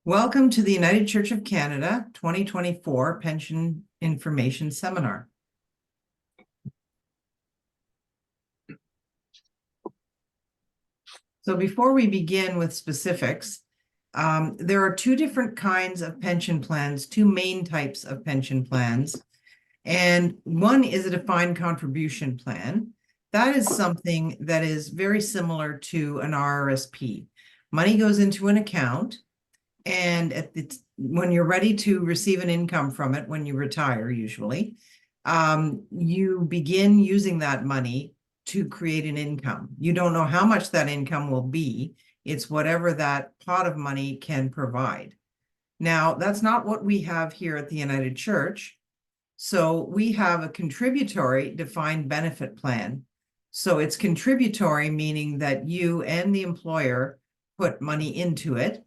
Welcome to the United Church of Canada 2024 Pension Information Seminar. So before we begin with specifics, there are two different kinds of pension plans, two main types of pension plans. And one is a defined contribution plan. That is something that is very similar to an RRSP. Money goes into an account, and when you're ready to receive an income from it, when you retire usually, you begin using that money to create an income. You don't know how much that income will be. It's whatever that pot of money can provide. Now, that's not what we have here at the United Church. So we have a contributory defined benefit plan. So it's contributory, meaning that you and the employer put money into it.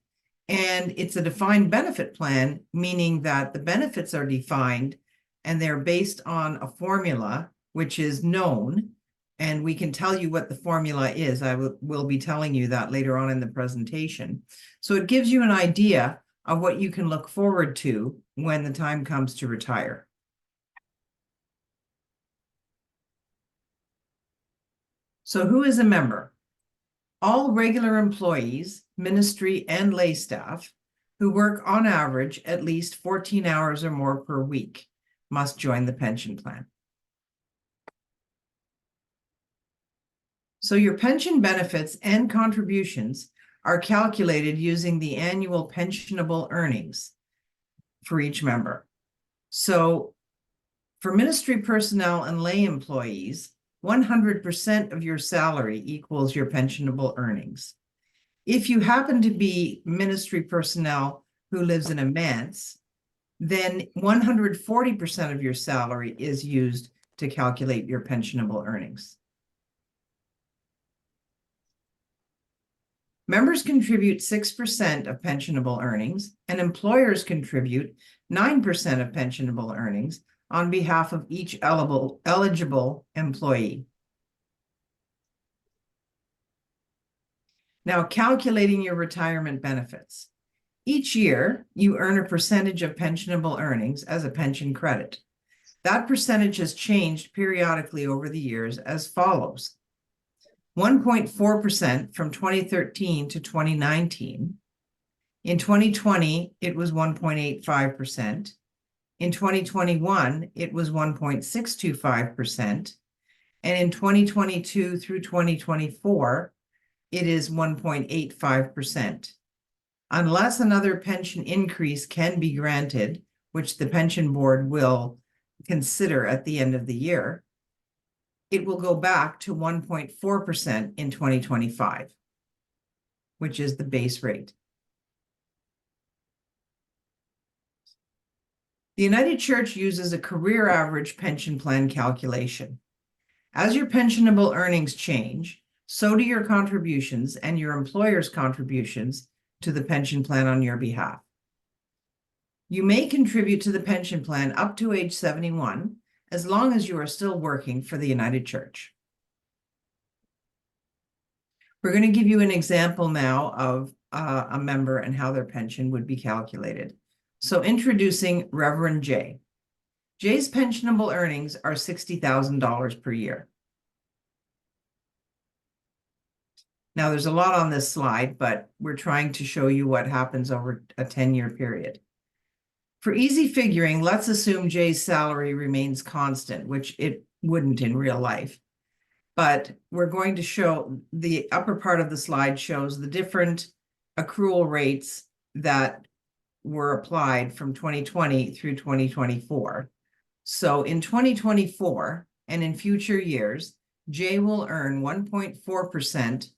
And it's a defined benefit plan, meaning that the benefits are defined and they're based on a formula which is known. And we can tell you what the formula is. I will be telling you that later on in the presentation. So it gives you an idea of what you can look forward to when the time comes to retire. So who is a member? All regular employees, ministry and lay staff who work on average at least 14 hours or more per week must join the pension plan. So your pension benefits and contributions are calculated using the annual pensionable earnings for each member. So for ministry personnel and lay employees, 100% of your salary equals your pensionable earnings. If you happen to be ministry personnel who lives in a manse, then 140% of your salary is used to calculate your pensionable earnings. Members contribute 6% of pensionable earnings, and employers contribute 9% of pensionable earnings on behalf of each eligible employee. Now, calculating your retirement benefits. Each year, you earn a percentage of pensionable earnings as a pension credit. That percentage has changed periodically over the years as follows. 1.4% from 2013 to 2019. In 2020, it was 1.85%. In 2021, it was 1.625%. And in 2022 through 2024, it is 1.85%. Unless another pension increase can be granted, which the pension board will consider at the end of the year, it will go back to 1.4% in 2025, which is the base rate. The United Church uses a career average pension plan calculation. As your pensionable earnings change, so do your contributions and your employer's contributions to the pension plan on your behalf. You may contribute to the pension plan up to age 71, as long as you are still working for the United Church. We're going to give you an example now of a member and how their pension would be calculated. So introducing Reverend Jay. Jay's pensionable earnings are $60,000 per year. Now, there's a lot on this slide, but we're trying to show you what happens over a 10-year period. For easy figuring, let's assume Jay's salary remains constant, which it wouldn't in real life. But we're going to show the upper part of the slide shows the different accrual rates that were applied from 2020 through 2024. So in 2024 and in future years, Jay will earn 1.4%.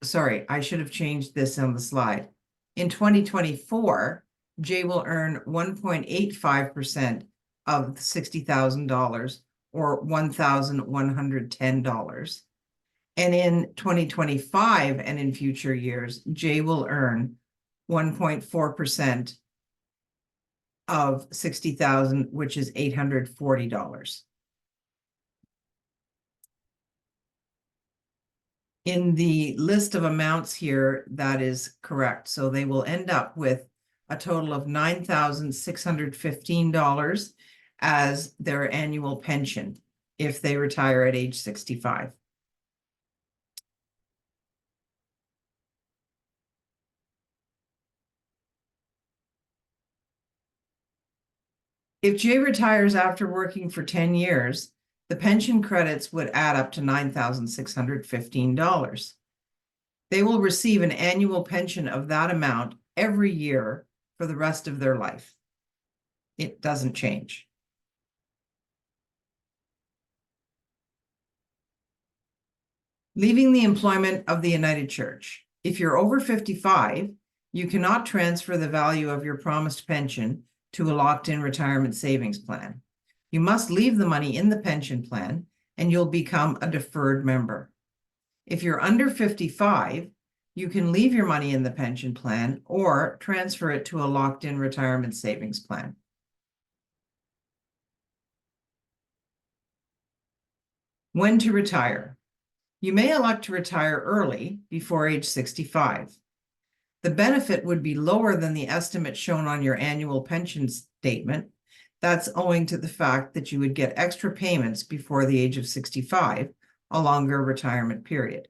Sorry, I should have changed this on the slide. In 2024, Jay will earn 1.85% of $60,000 or $1,110. And in 2025 and in future years, Jay will earn 1.4% of $60,000, which is $840. in the list of amounts here, that is correct. So they will end up with a total of $9,615 as their annual pension if they retire at age 65. If Jay retires after working for 10 years, the pension credits would add up to $9,615. They will receive an annual pension of that amount every year for the rest of their life. It doesn't change. Leaving the employment of the United Church. If you're over 55, you cannot transfer the value of your promised pension to a locked-in retirement savings plan. You must leave the money in the pension plan and you'll become a deferred member. If you're under 55, you can leave your money in the pension plan or transfer it to a locked-in retirement savings plan. When to retire. You may elect to retire early before age 65. The benefit would be lower than the estimate shown on your annual pension statement. That's owing to the fact that you would get extra payments before the age of 65, a longer retirement period.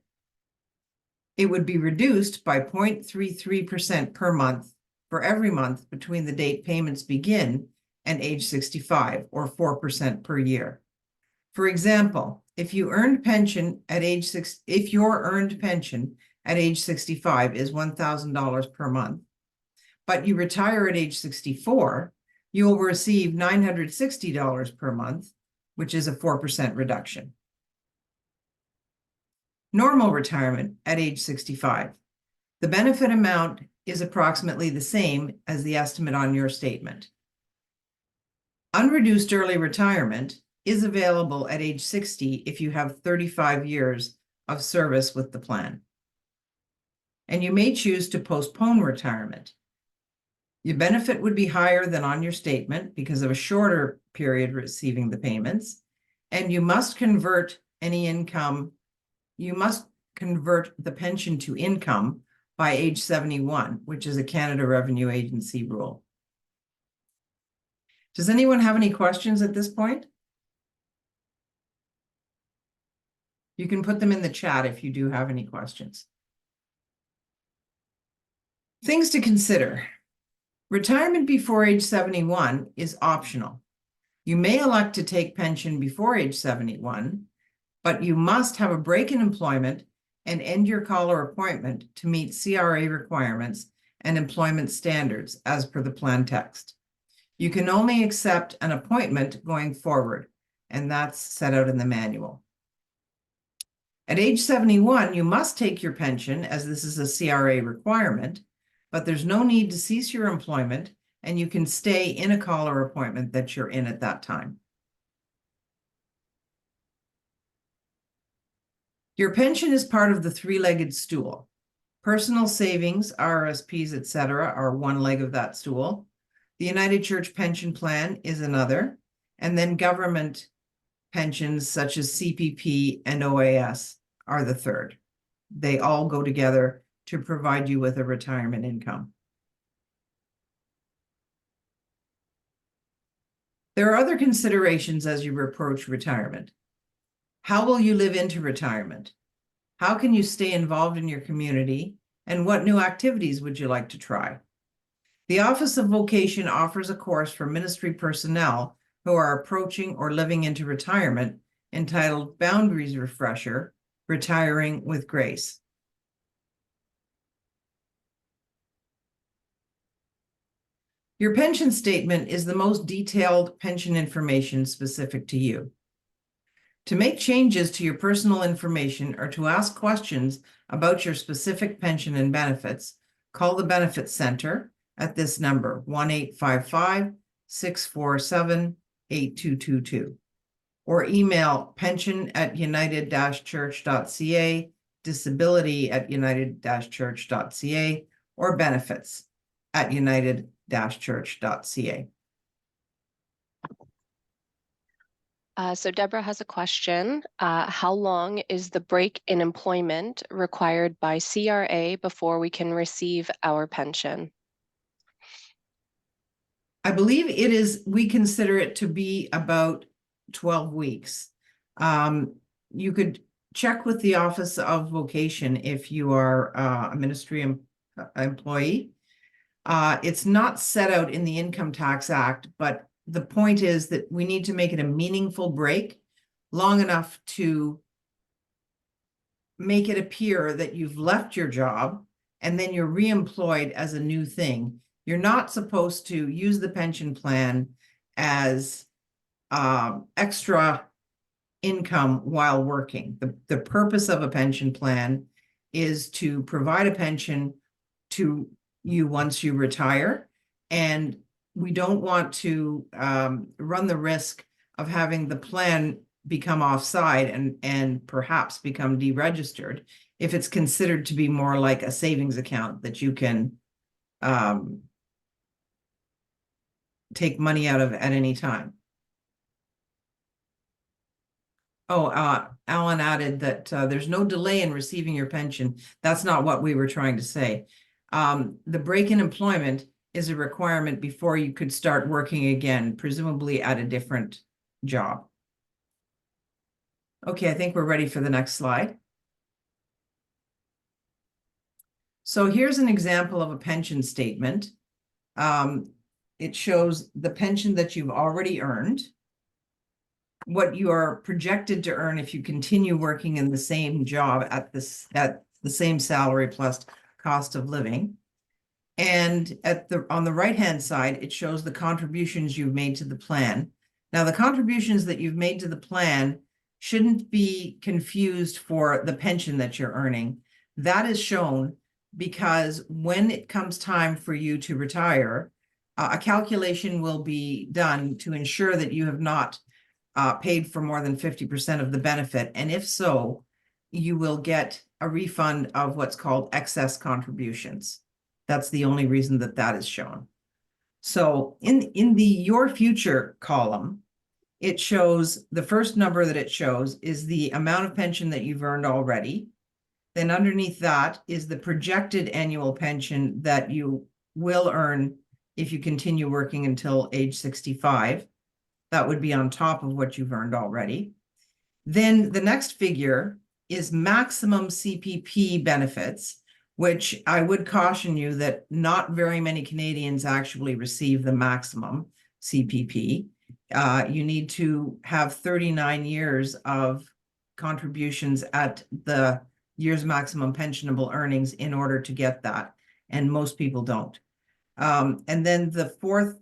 It would be reduced by 0.33% per month for every month between the date payments begin and age 65, or 4% per year. For example, if your earned pension at age 65 is $1,000 per month, but you retire at age 64, you will receive $960 per month, which is a 4% reduction. Normal retirement at age 65. The benefit amount is approximately the same as the estimate on your statement. Unreduced early retirement is available at age 60 if you have 35 years of service with the plan. And you may choose to postpone retirement. Your benefit would be higher than on your statement because of a shorter period receiving the payments, and you must convert the pension to income by age 71, which is a Canada Revenue Agency rule. Does anyone have any questions at this point? You can put them in the chat if you do have any questions. Things to consider. Retirement before age 71 is optional. You may elect to take pension before age 71, but you must have a break in employment and end your call or appointment to meet CRA requirements and employment standards as per the plan text. You can only accept an appointment going forward, and that's set out in the manual. At age 71, you must take your pension as this is a CRA requirement, but there's no need to cease your employment and you can stay in a call or appointment that you're in at that time. Your pension is part of the three-legged stool. Personal savings, RRSPs, etc., are one leg of that stool. The United Church Pension Plan is another, and then government pensions such as CPP and OAS are the third. They all go together to provide you with a retirement income. There are other considerations as you approach retirement. How will you live into retirement? How can you stay involved in your community? And what new activities would you like to try? The Office of Vocation offers a course for ministry personnel who are approaching or living into retirement entitled Boundaries Refresher, Retiring with Grace. Your pension statement is the most detailed pension information specific to you. To make changes to your personal information or to ask questions about your specific pension and benefits, call the Benefits Center at this number, 1-855-647-8222, or email pension@united-church.ca, disability@united-church.ca, or benefits@united-church.ca. So Deborah has a question. How long is the break in employment required by CRA before we can receive our pension? I believe it is, we consider it to be about 12 weeks. You could check with the Office of Vocation if you are a ministry employee. It's not set out in the Income Tax Act, but the point is that we need to make it a meaningful break, long enough to make it appear that you've left your job and then you're reemployed as a new thing. You're not supposed to use the pension plan as extra income while working. The purpose of a pension plan is to provide a pension to you once you retire. And we don't want to run the risk of having the plan become offside and perhaps become deregistered if it's considered to be more like a savings account that you can take money out of at any time. Oh, Alan added that there's no delay in receiving your pension. That's not what we were trying to say. The break in employment is a requirement before you could start working again, presumably at a different job. Okay, I think we're ready for the next slide. So here's an example of a pension statement. It shows the pension that you've already earned, what you are projected to earn if you continue working in the same job at the same salary plus cost of living. And on the right-hand side, it shows the contributions you've made to the plan. Now, the contributions that you've made to the plan shouldn't be confused for the pension that you're earning. That is shown because when it comes time for you to retire, a calculation will be done to ensure that you have not paid for more than 50% of the benefit. And if so, you will get a refund of what's called excess contributions. That's the only reason that that is shown. So in the Your Future column, it shows the first number that it shows is the amount of pension that you've earned already. Then underneath that is the projected annual pension that you will earn if you continue working until age 65. That would be on top of what you've earned already. Then the next figure is maximum CPP benefits, which I would caution you that not very many Canadians actually receive the maximum CPP. You need to have 39 years of contributions at the year's maximum pensionable earnings in order to get that, and most people don't. And then the fourth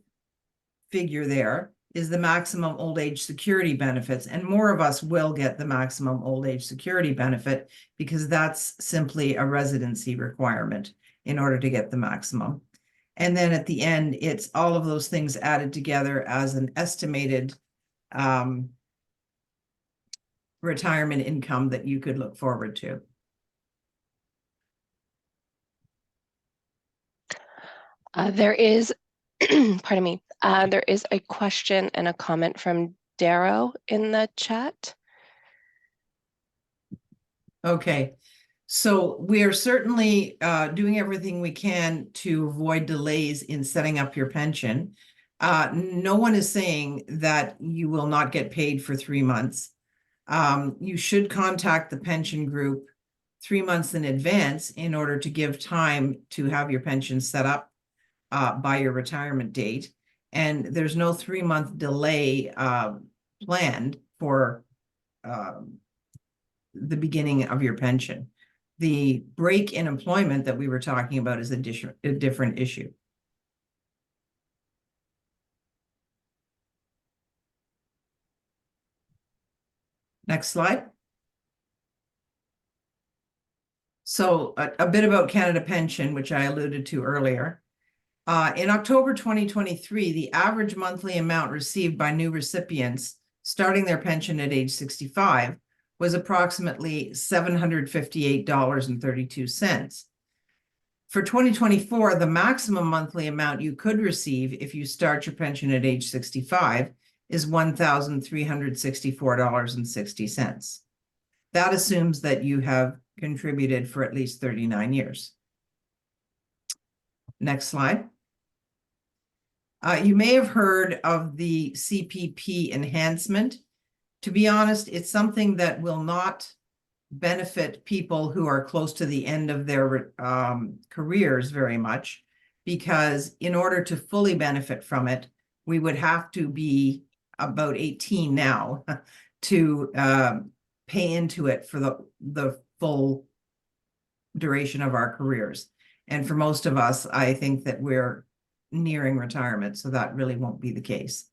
figure there is the maximum old age security benefits, and more of us will get the maximum old age security benefit because that's simply a residency requirement in order to get the maximum. And then at the end, it's all of those things added together as an estimated retirement income that you could look forward to. There is, pardon me, there is a question and a comment from Darrow in the chat. Okay, so we are certainly doing everything we can to avoid delays in setting up your pension. No one is saying that you will not get paid for 3 months. You should contact the pension group 3 months in advance in order to give time to have your pension set up by your retirement date. And there's no 3-month delay planned for the beginning of your pension. The break in employment that we were talking about is a different issue. Next slide. So a bit about Canada Pension, which I alluded to earlier. In October 2023, the average monthly amount received by new recipients starting their pension at age 65 was approximately $758.32. For 2024, the maximum monthly amount you could receive if you start your pension at age 65 is $1,364.60. That assumes that you have contributed for at least 39 years. Next slide. You may have heard of the CPP enhancement. To be honest, it's something that will not benefit people who are close to the end of their careers very much, because in order to fully benefit from it, we would have to be about 18 now to pay into it for the full duration of our careers. And for most of us, I think that we're nearing retirement, so that really won't be the case.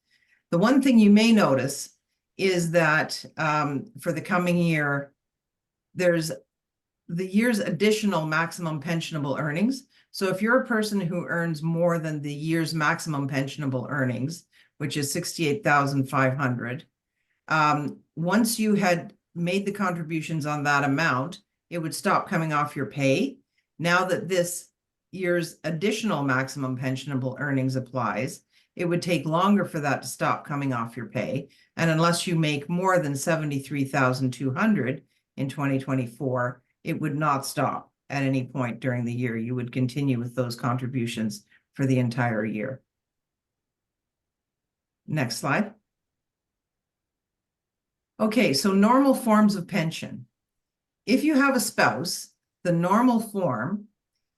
The one thing you may notice is that for the coming year, there's the year's additional maximum pensionable earnings. So if you're a person who earns more than the year's maximum pensionable earnings, which is $68,500, once you had made the contributions on that amount, it would stop coming off your pay. Now that this year's additional maximum pensionable earnings applies, it would take longer for that to stop coming off your pay. And unless you make more than $73,200 in 2024, it would not stop at any point during the year. You would continue with those contributions for the entire year. Next slide. Okay, so normal forms of pension. If you have a spouse, the normal form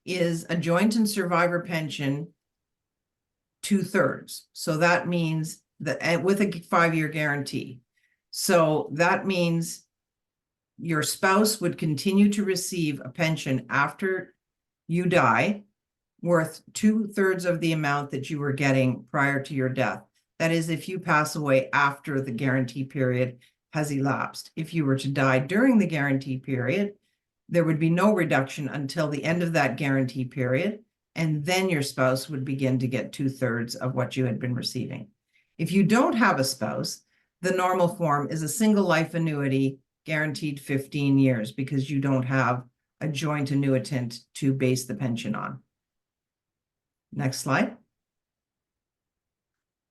is a joint and survivor pension 2/3. So that means that with a 5-year guarantee. So that means your spouse would continue to receive a pension after you die worth 2/3 of the amount that you were getting prior to your death. That is, if you pass away after the guarantee period has elapsed. If you were to die during the guarantee period, there would be no reduction until the end of that guarantee period, and then your spouse would begin to get 2/3 of what you had been receiving. If you don't have a spouse, the normal form is a single life annuity guaranteed 15 years, because you don't have a joint annuitant to base the pension on. Next slide.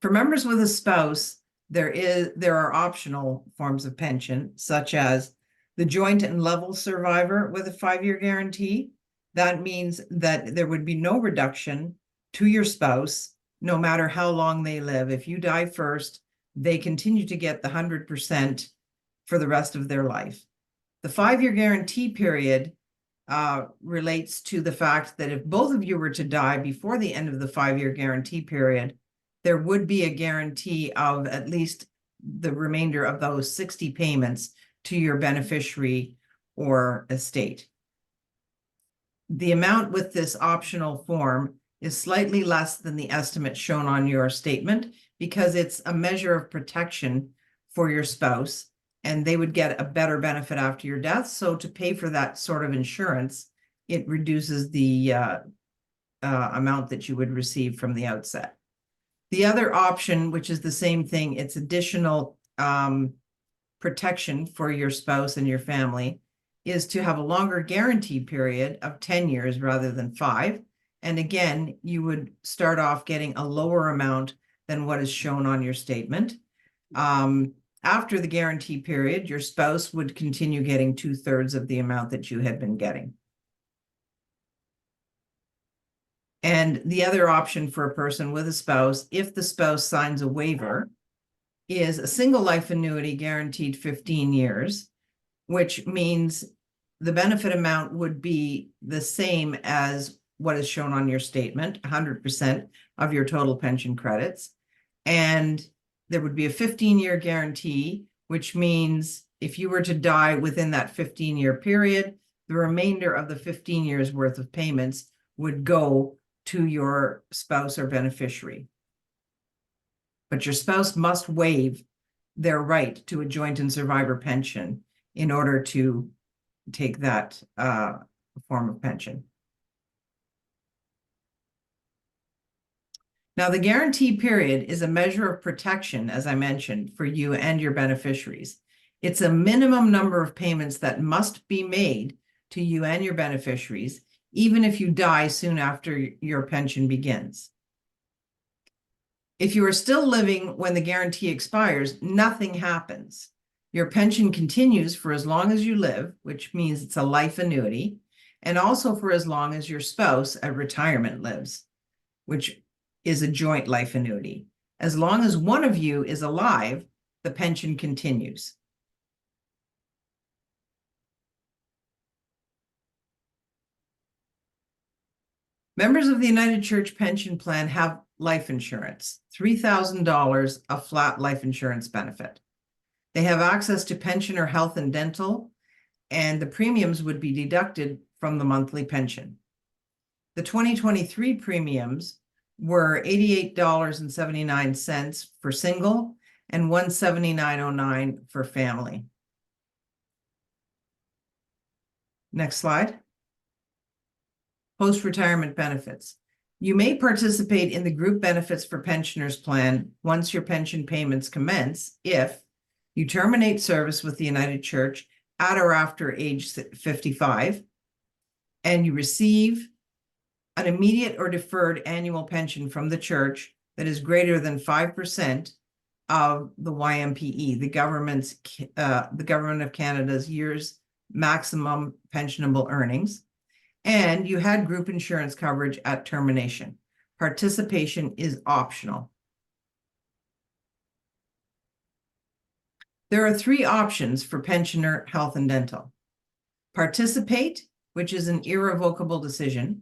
For members with a spouse, there are optional forms of pension, such as the joint and level survivor with a 5-year guarantee. That means that there would be no reduction to your spouse, no matter how long they live. If you die first, they continue to get the 100% for the rest of their life. The 5-year guarantee period relates to the fact that if both of you were to die before the end of the 5-year guarantee period, there would be a guarantee of at least the remainder of those 60 payments to your beneficiary or estate. The amount with this optional form is slightly less than the estimate shown on your statement, because it's a measure of protection for your spouse, and they would get a better benefit after your death. So to pay for that sort of insurance, it reduces the amount that you would receive from the outset. The other option, which is the same thing, it's additional protection for your spouse and your family, is to have a longer guarantee period of 10 years rather than 5. And again, you would start off getting a lower amount than what is shown on your statement. After the guarantee period, your spouse would continue getting 2/3 of the amount that you had been getting. And the other option for a person with a spouse, if the spouse signs a waiver, is a single life annuity guaranteed 15 years, which means the benefit amount would be the same as what is shown on your statement, 100% of your total pension credits. And there would be a 15-year guarantee, which means if you were to die within that 15-year period, the remainder of the 15 years worth of payments would go to your spouse or beneficiary. But your spouse must waive their right to a joint and survivor pension in order to take that form of pension. Now, the guarantee period is a measure of protection, as I mentioned, for you and your beneficiaries. It's a minimum number of payments that must be made to you and your beneficiaries, even if you die soon after your pension begins. If you are still living when the guarantee expires, nothing happens. Your pension continues for as long as you live, which means it's a life annuity, and also for as long as your spouse at retirement lives, which is a joint life annuity. As long as one of you is alive, the pension continues. Members of the United Church Pension Plan have life insurance, $3,000 of flat life insurance benefit. They have access to pensioner health and dental, and the premiums would be deducted from the monthly pension. The 2023 premiums were $88.79 for single and $179.09 for family. Next slide. Post-retirement benefits. You may participate in the group benefits for pensioners plan once your pension payments commence if you terminate service with the United Church at or after age 55, and you receive an immediate or deferred annual pension from the church that is greater than 5% of the YMPE, the government of Canada's year's maximum pensionable earnings, and you had group insurance coverage at termination. Participation is optional. There are 3 options for pensioner health and dental. Participate, which is an irrevocable decision.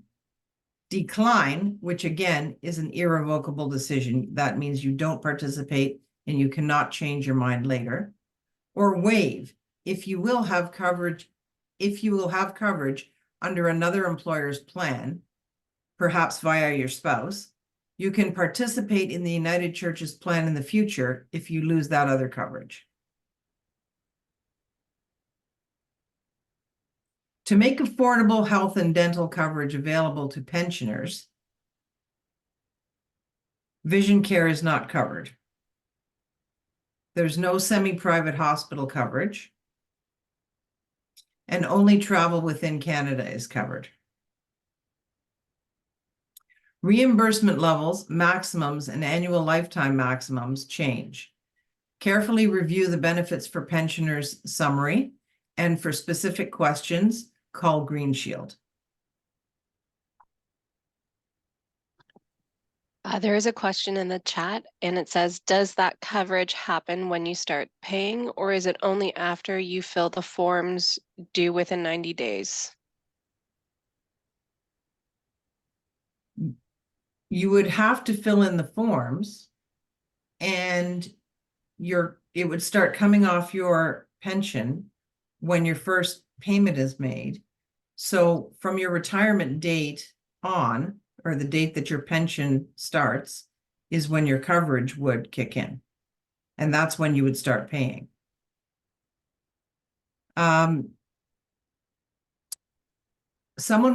Decline, which again is an irrevocable decision. That means you don't participate and you cannot change your mind later. Or waive, if you will have coverage under another employer's plan, perhaps via your spouse, you can participate in the United Church's plan in the future if you lose that other coverage. To make affordable health and dental coverage available to pensioners, vision care is not covered. There's no semi-private hospital coverage, and only travel within Canada is covered. Reimbursement levels, maximums, and annual lifetime maximums change. Carefully review the benefits for pensioners summary, and for specific questions, call Green Shield. There is a question in the chat and it says, does that coverage happen when you start paying, or is it only after you fill the forms due within 90 days? You would have to fill in the forms, and it would start coming off your pension when your first payment is made. So from your retirement date on, or the date that your pension starts, is when your coverage would kick in. And that's when you would start paying. Someone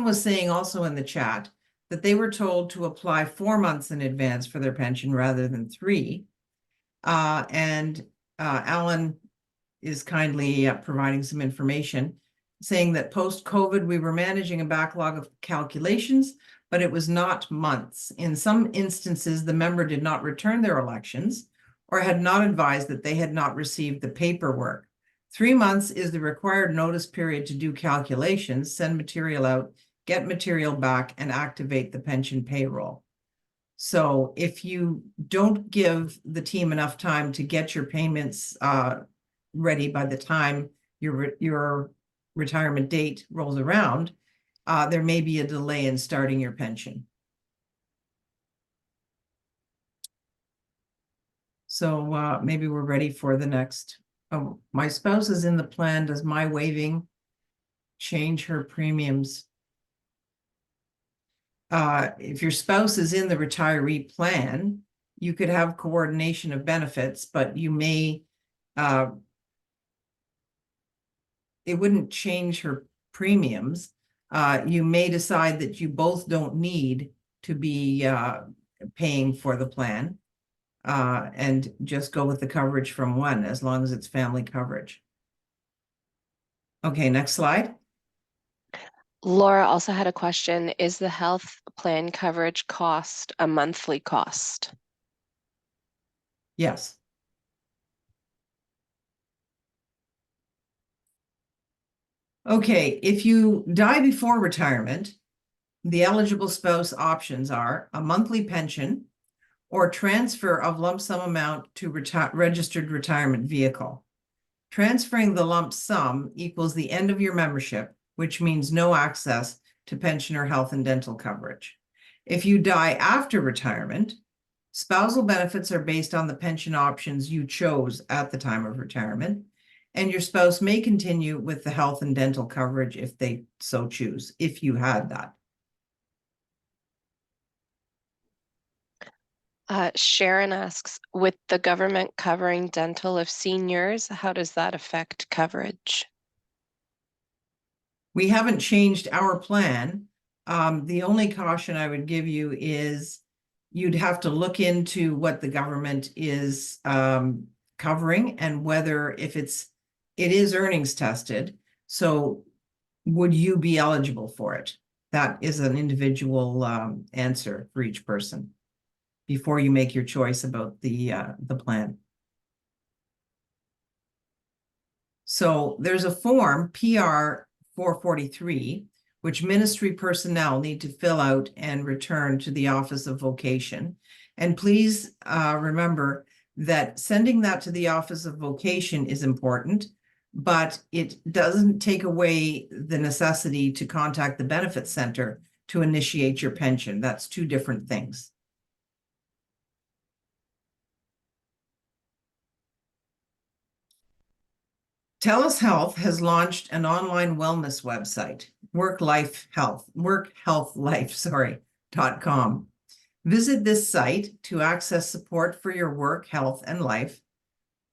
was saying also in the chat that they were told to apply 4 months in advance for their pension rather than 3. And Alan is kindly providing some information, saying that post-COVID, we were managing a backlog of calculations, but it was not months. In some instances, the member did not return their elections or had not advised that they had not received the paperwork. 3 months is the required notice period to do calculations, send material out, get material back, and activate the pension payroll. So if you don't give the team enough time to get your payments ready by the time your retirement date rolls around, there may be a delay in starting your pension. So maybe we're ready for the next. Oh, my spouse is in the plan. Does my waiving change her premiums? If your spouse is in the retiree plan, you could have coordination of benefits, but you may, it wouldn't change her premiums. You may decide that you both don't need to be paying for the plan, and just go with the coverage from one, as long as it's family coverage. Okay, next slide. Laura also had a question. Is the health plan coverage cost a monthly cost? Yes. Okay, if you die before retirement, the eligible spouse options are a monthly pension or transfer of lump sum amount to registered retirement vehicle. Transferring the lump sum equals the end of your membership, which means no access to pensioner health and dental coverage. If you die after retirement, spousal benefits are based on the pension options you chose at the time of retirement, and your spouse may continue with the health and dental coverage if they so choose, if you had that. Sharon asks, with the government covering dental of seniors, how does that affect coverage? We haven't changed our plan. The only caution I would give you is you'd have to look into what the government is covering and whether it is earnings tested. So would you be eligible for it? That is an individual answer for each person before you make your choice about the plan. So there's a form, PR 443, which ministry personnel need to fill out and return to the Office of Vocation. And please remember that sending that to the Office of Vocation is important, but it doesn't take away the necessity to contact the Benefit Center to initiate your pension. That's two different things. TELUS Health has launched an online wellness website, workhealthlife.com. Visit this site to access support for your work, health, and life,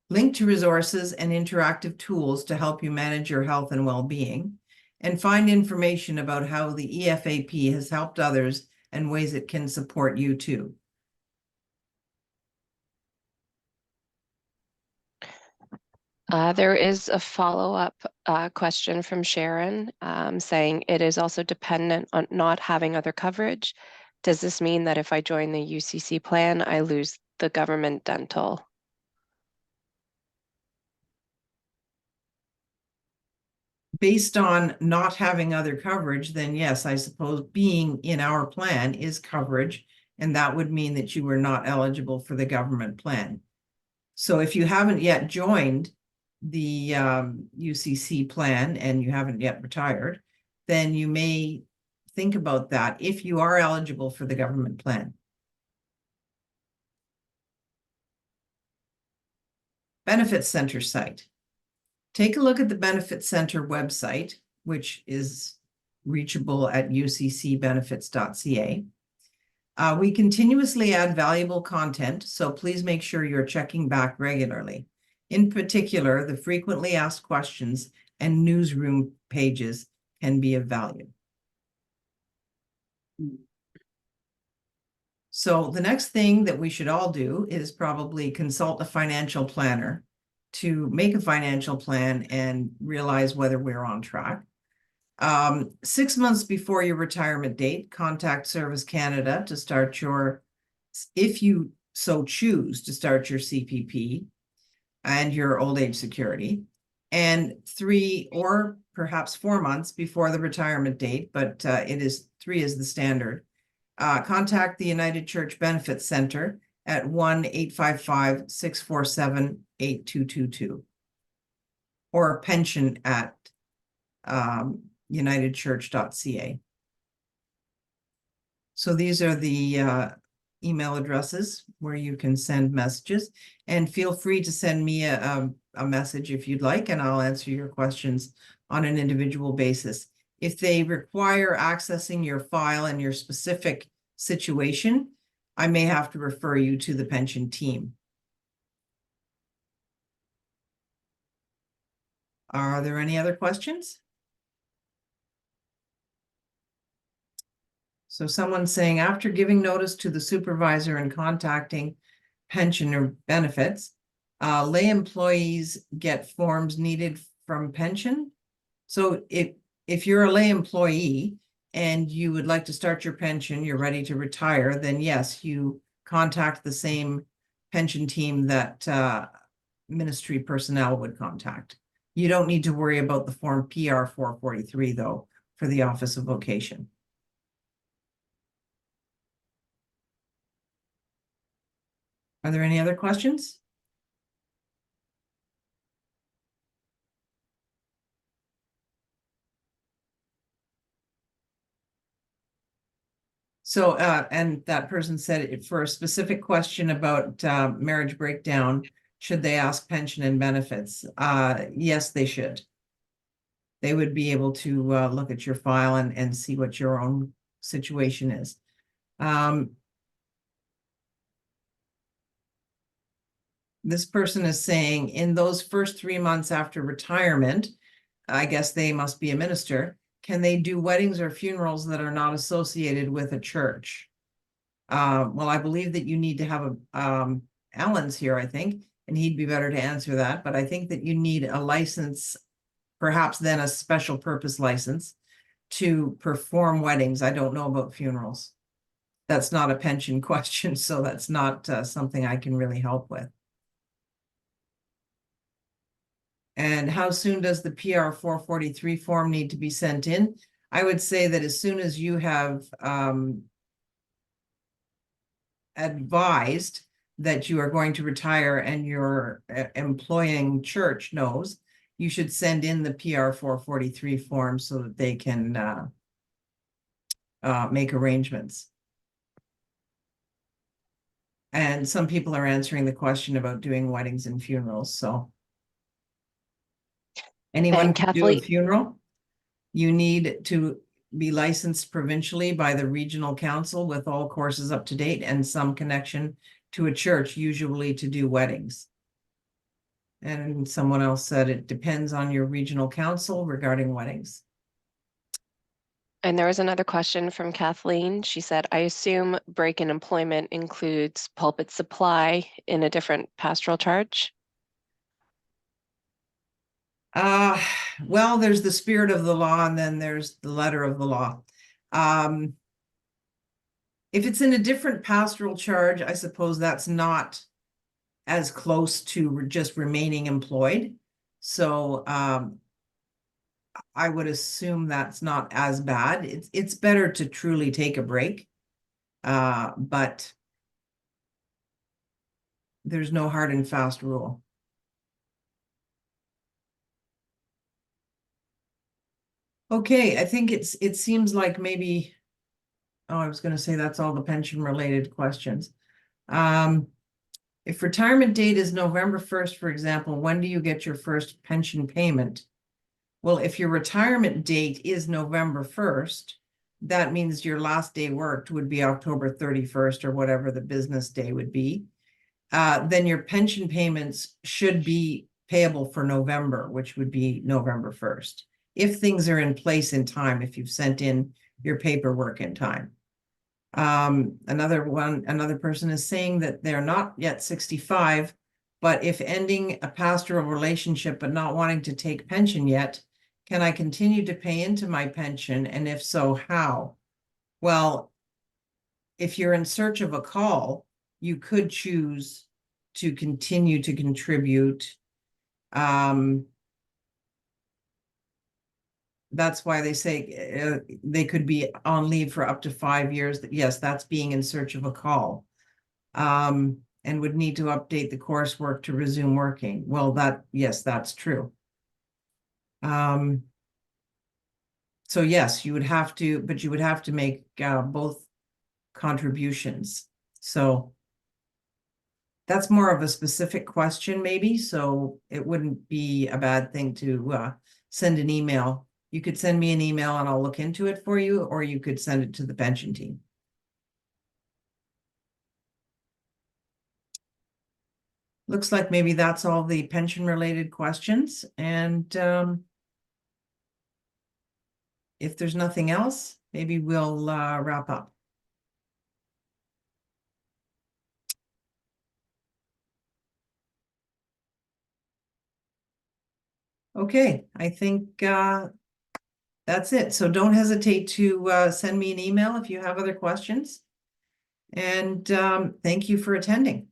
link to resources and interactive tools to help you manage your health and well-being, and find information about how the EFAP has helped others and ways it can support you too. There is a follow-up question from Sharon saying it is also dependent on not having other coverage. Does this mean that if I join the UCC plan, I lose the government dental? Based on not having other coverage, then yes, I suppose being in our plan is coverage, and that would mean that you were not eligible for the government plan. So if you haven't yet joined the UCC plan and you haven't yet retired, then you may think about that if you are eligible for the government plan. Benefit Center site. Take a look at the Benefit Center website, which is reachable at uccbenefits.ca. We continuously add valuable content, so please make sure you're checking back regularly. In particular, the frequently asked questions and newsroom pages can be of value. So the next thing that we should all do is probably consult a financial planner to make a financial plan and realize whether we're on track. 6 months before your retirement date, contact Service Canada to start if you so choose to start your CPP and your old age security, and 3 or perhaps 4 months before the retirement date, but 3 is the standard. Contact the United Church Benefit Center at 1-855-647-8222 or pension at unitedchurch.ca. So these are the email addresses where you can send messages, and feel free to send me a message if you'd like, and I'll answer your questions on an individual basis. If they require accessing your file and your specific situation, I may have to refer you to the pension team. Are there any other questions? So someone's saying, after giving notice to the supervisor and contacting pensioner benefits, lay employees get forms needed from pension. So if you're a lay employee and you would like to start your pension, you're ready to retire, then yes, you contact the same pension team that ministry personnel would contact. You don't need to worry about the form PR 443 though, for the Office of Vocation. Are there any other questions? So, and that person said for a specific question about marriage breakdown, should they ask pension and benefits? Yes, they should. They would be able to look at your file and see what your own situation is. This person is saying in those first 3 months after retirement, I guess they must be a minister. Can they do weddings or funerals that are not associated with a church? Well, I believe that you need to have Alan's here, I think, and he'd be better to answer that. But I think that you need a license, perhaps then a special purpose license to perform weddings. I don't know about funerals. That's not a pension question, so that's not something I can really help with. And how soon does the PR 443 form need to be sent in? I would say that as soon as you have advised that you are going to retire and your employing church knows, you should send in the PR 443 form so that they can make arrangements. And some people are answering the question about doing weddings and funerals, so. Anyone And can do a Kathleen, funeral. You need to be licensed provincially by the regional council with all courses up to date and some connection to a church, usually to do weddings. And someone else said it depends on your regional council regarding weddings. and there was another question from Kathleen. She said, I assume break in employment includes pulpit supply in a different pastoral charge? Well, there's the spirit of the law and then there's the letter of the law. If it's in a different pastoral charge, I suppose that's not as close to just remaining employed. So I would assume that's not as bad. It's better to truly take a break. But there's no hard and fast rule. Okay, I think it seems like maybe, oh, I was going to say that's all the pension related questions. If retirement date is November 1st, for example, when do you get your first pension payment? Well, if your retirement date is November 1st, that means your last day worked would be October 31st or whatever the business day would be. Then your pension payments should be payable for November, which would be November 1st. If things are in place in time, if you've sent in your paperwork in time. Another person is saying that they're not yet 65, but if ending a pastoral relationship but not wanting to take pension yet, can I continue to pay into my pension? And if so, how? Well, if you're in search of a call, you could choose to continue to contribute. That's why they say they could be on leave for up to 5 years. Yes, that's being in search of a call. And would need to update the coursework to resume working. Well, yes, that's true. So yes, you would have to, but you would have to make both contributions. So that's more of a specific question maybe, so it wouldn't be a bad thing to send an email. You could send me an email and I'll look into it for you, or you could send it to the pension team. Looks like maybe that's all the pension related questions. And if there's nothing else, maybe we'll wrap up. Okay, I think that's it. So don't hesitate to send me an email if you have other questions. And thank you for attending.